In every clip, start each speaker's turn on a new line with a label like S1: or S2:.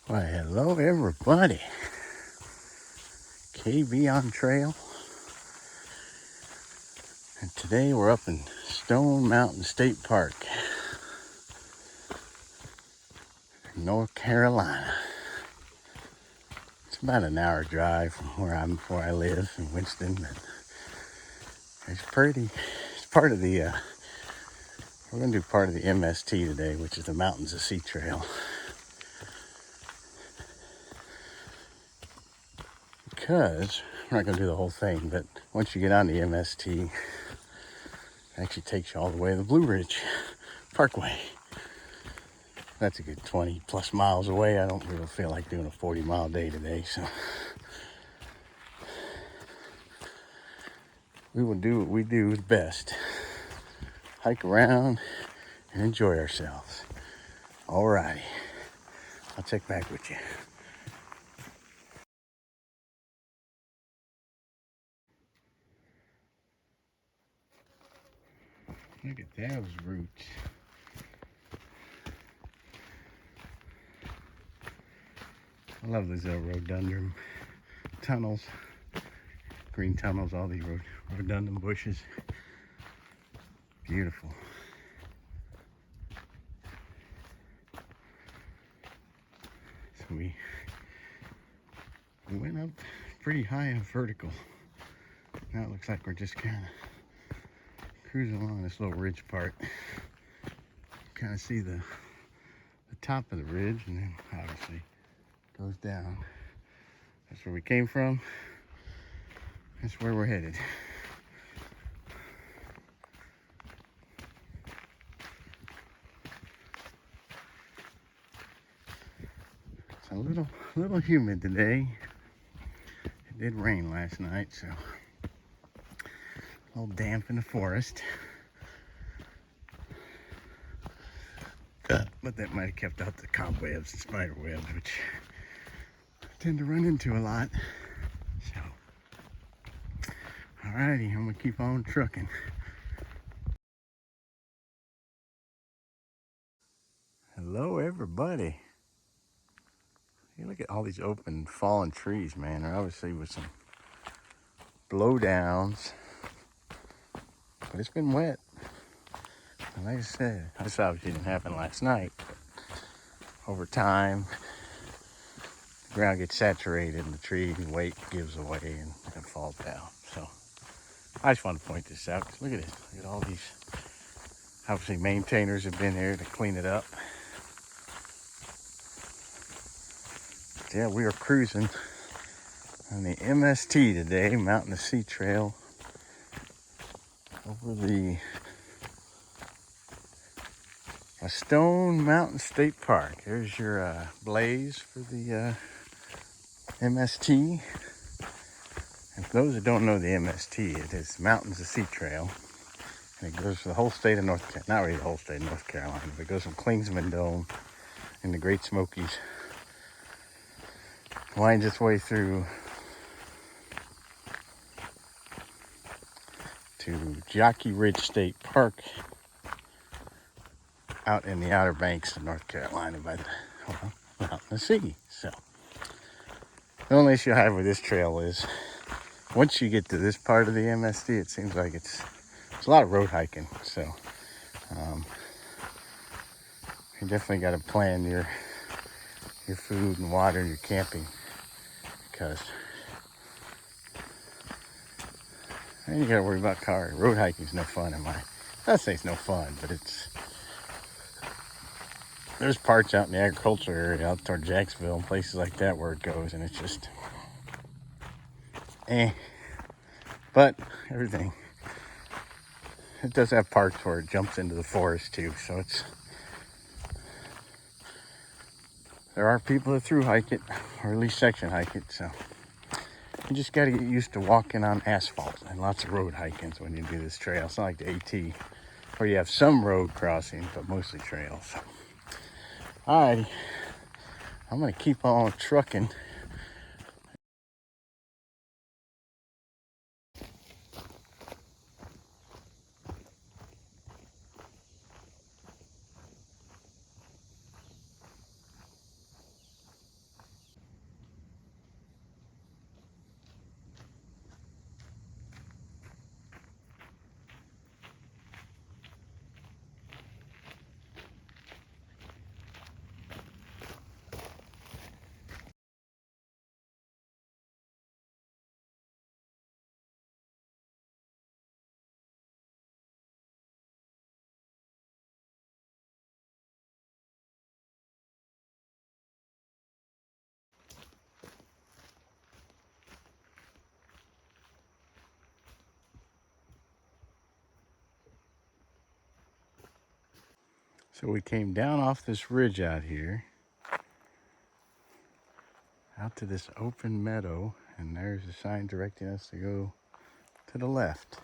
S1: Why, hello everybody. KB on trail. And today we're up in Stone Mountain State Park, North Carolina. It's about an hour drive from where I live in Winston, but it's pretty. It's part of the we're gonna do part of the MST today, which is the Mountains of Sea Trail. Because we're not gonna do the whole thing, but once you get on the MST, it actually takes you all the way to the Blue Ridge Parkway. That's a good 20 plus miles away. I don't really feel like doing a 40-mile day today, so we will do what we do best. Hike around and enjoy ourselves. Alrighty, I'll check back with you. Look at those roots. I love these little rhododendron tunnels, green tunnels, all these rhododendron bushes. Beautiful. So we went up pretty high and vertical. Now it looks like we're just kind of cruising along this little ridge part. Kind of see the top of the ridge, and then obviously goes down. That's where we came from. That's where we're headed. It's a little humid today. It did rain last night, so a little damp in the forest. But that might have kept out the cobwebs and spider webs, which I tend to run into a lot. So, alrighty, I'm gonna keep on trucking. Hello, everybody. Hey, look at all these open, fallen trees, man. There obviously was some blowdowns, but it's been wet. And like I said, this obviously didn't happen last night, but over time, the ground gets saturated and the tree weight gives away and it falls down. So I just want to point this out. Look at this. Look at all these. Obviously, maintainers have been here to clean it up. Yeah, we are cruising on the MST today, Mountain of Sea Trail, over the Stone Mountain State Park. There's your blaze for the MST. And for those that don't know the MST, it is Mountains of Sea Trail. And it goes for the whole state of North Carolina, not really the whole state of North Carolina, but it goes from Klingsman Dome in the Great Smokies, winds its way through to Jockey Ridge State Park out in the Outer Banks of North Carolina by the Mountain of Sea. So the only issue I have with this trail is once you get to this part of the MST, it seems like it's a lot of road hiking. So you definitely got to plan your food and water and your camping, because then you got to worry about car. Road hiking is no fun in my. I'd say it's no fun, but there's parts out in the agricultural area out toward Jacksonville and places like that where it goes, and it's just but everything, it does have parts where it jumps into the forest too, so there are people that through hike it, or at least section hike it, so you just got to get used to walking on asphalt and lots of road hikings when you do this trail. It's not like the AT where you have some road crossing, but mostly trails. Alrighty, I'm gonna keep on trucking. So we came down off this ridge out here, out to this open meadow, and there's a sign directing us to go to the left.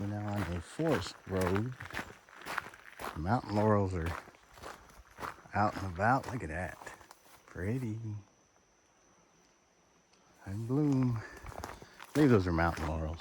S1: We're now on a forest road. The mountain laurels are out and about. Look at that. Pretty. In bloom. I believe those are mountain laurels.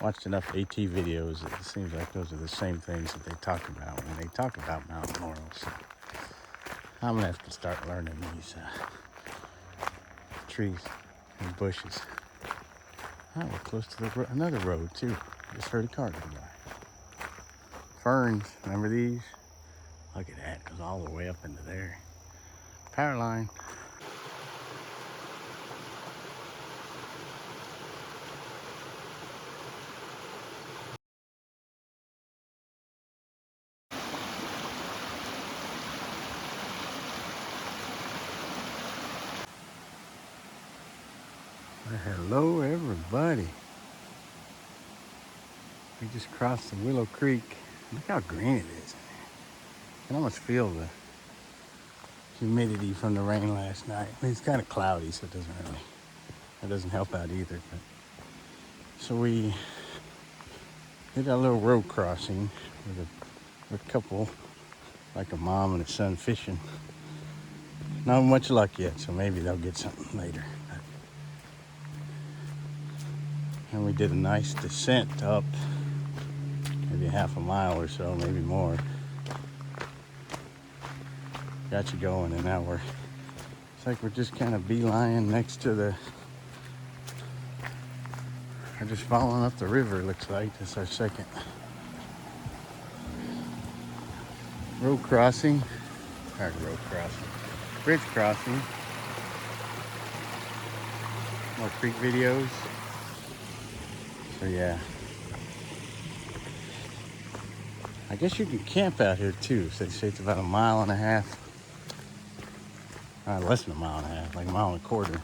S1: Watched enough AT videos, it seems like those are the same things that they talk about when they talk about mountain laurels. So I'm gonna have to start learning these trees and bushes. Oh, we're close to another road too. Just heard a car go by. Ferns, remember these? Look at that, it goes all the way up into there. Power line. Well, hello everybody. We just crossed the Willow Creek. Look how green it is. I can almost feel the humidity from the rain last night. I mean, it's kind of cloudy, so that doesn't help out either. But so we did a little road crossing with a couple, like a mom and a son fishing. Not much luck yet, so maybe they'll get something later. And we did a nice descent up, maybe half a mile or so, maybe more. Got you going, and now it's like we're just kind of beelining next to we're just following up the river, looks like. It's our second road crossing, bridge crossing. More creek videos. So yeah, I guess you can camp out here too. So they say it's about 1.5 miles. Less than 1.5 miles, like 1.25 miles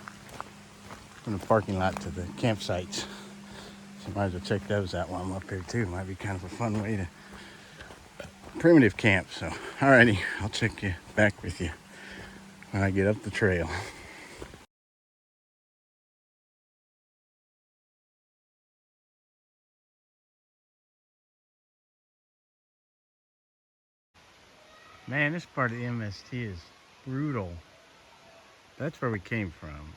S1: from the parking lot to the campsites. So might as well check those out while I'm up here too. Might be kind of a fun way to primitive camp. So alrighty, I'll check you back with you when I get up the trail. Man, this part of the MST is brutal. That's where we came from.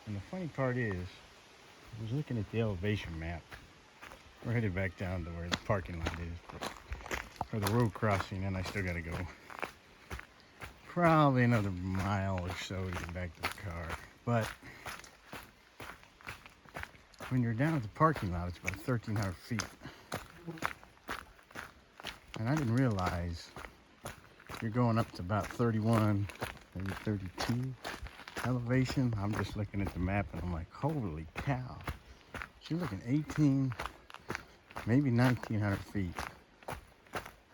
S1: And the funny part is, I was looking at the elevation map. We're headed back down to where the parking lot is, but for the road crossing, and I still gotta go probably another mile or so to get back to the car. But when you're down at the parking lot, it's about 1,300 feet. And I didn't realize you're going up to about 31, maybe 32 elevation. I'm just looking at the map and I'm like, holy cow. You're looking 18, maybe 1,900 feet.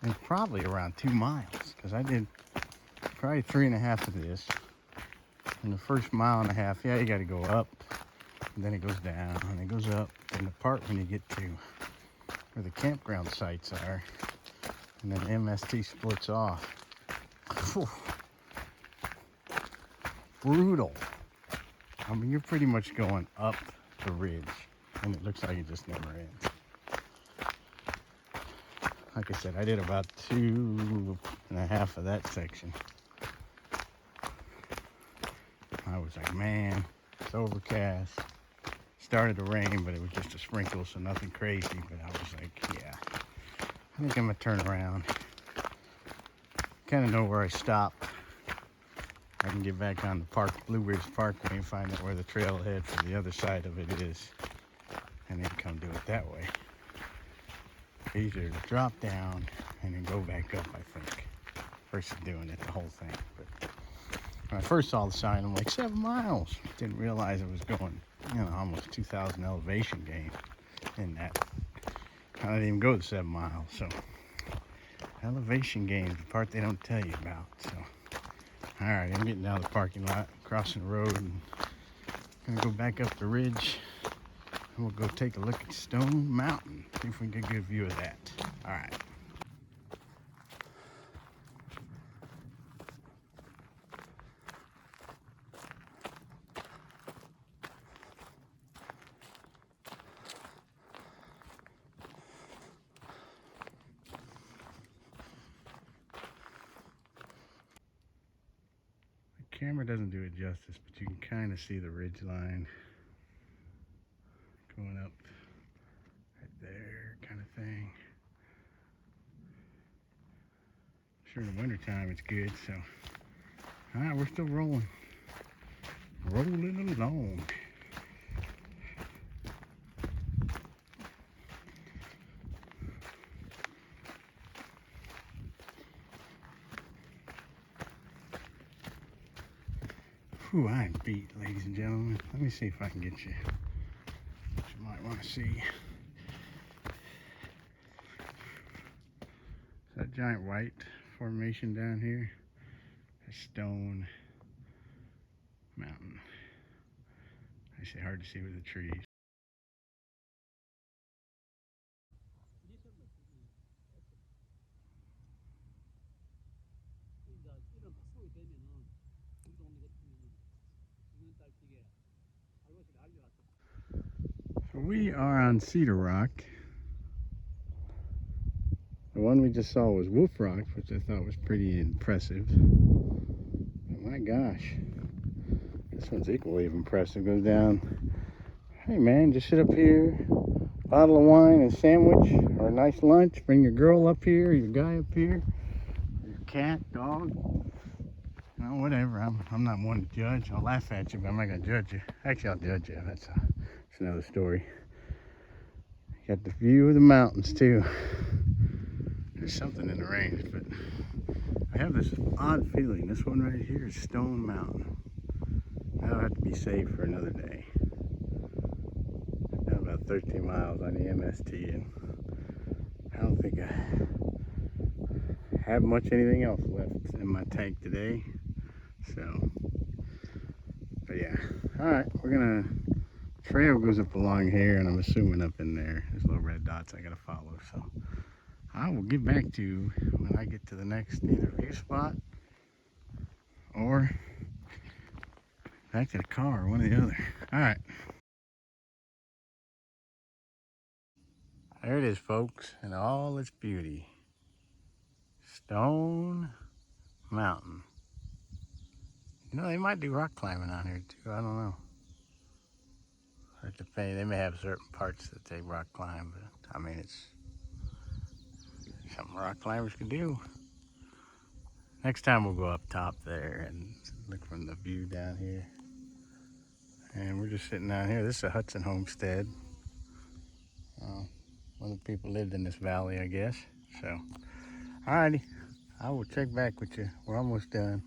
S1: And probably around 2 miles, because I did probably 3.5 of this. And the first 1.5 miles, yeah, you got to go up, and then it goes down, and it goes up. And the part when you get to where the campground sites are, and then MST splits off. Whew. Brutal. I mean, you're pretty much going up the ridge, and it looks like it just never ends. Like I said, I did about 2.5 of that section. I was like, man, it's overcast. Started to rain, but it was just a sprinkle, so nothing crazy. But I was like, yeah, I think I'm gonna turn around. Kind of know where I stop. I can get back on the Blue Ridge Parkway and find out where the trailhead for the other side of it is, and then come do it that way. Easier to drop down and then go back up, I think, versus doing it the whole thing. But when I first saw the sign, I'm like, 7 miles. Didn't realize it was going, almost 2,000 elevation gain in that. I didn't even go to 7 miles. So elevation gain is the part they don't tell you about. So all right, I'm getting down to the parking lot, crossing the road, and gonna go back up the ridge. And we'll go take a look at Stone Mountain. See if we can get a good view of that. All right. The camera doesn't do it justice, but you can kind of see the ridge line going up right there, kind of thing. Sure, in the wintertime it's good, so. All right, we're still rolling. Rolling along. Whew, I am beat, ladies and gentlemen. Let me see if I can get you what you might want to see. That giant white formation down here is Stone Mountain. Actually hard to see with the trees. So we are on Cedar Rock. The one we just saw was Wolf Rock, which I thought was pretty impressive. But my gosh, this one's equally impressive. Goes down. Hey man, just sit up here, bottle of wine and sandwich, or a nice lunch. Bring your girl up here, your guy up here, your cat, dog. You know, whatever. I'm not one to judge. I'll laugh at you, but I'm not gonna judge you. Actually, I'll judge you. That's another story. Got the view of the mountains too. There's something in the range, but I have this odd feeling. This one right here is Stone Mountain. That'll have to be saved for another day. I've done about 13 miles on the MST, and I don't think I have much anything else left in my tank today. So, but yeah. All right, we're gonna. Trail goes up along here, and I'm assuming up in there. There's little red dots I gotta follow. So I will get back to you when I get to the next either view spot or back to the car, one or the other. All right. There it is, folks, in all its beauty. Stone Mountain. You know, they might do rock climbing on here too. I don't know. They may have certain parts that they rock climb, but I mean, it's something rock climbers can do. Next time we'll go up top there and look from the view down here. And we're just sitting down here. This is a Hudson homestead. One of the people lived in this valley, I guess. So, alrighty. I will check back with you. We're almost done.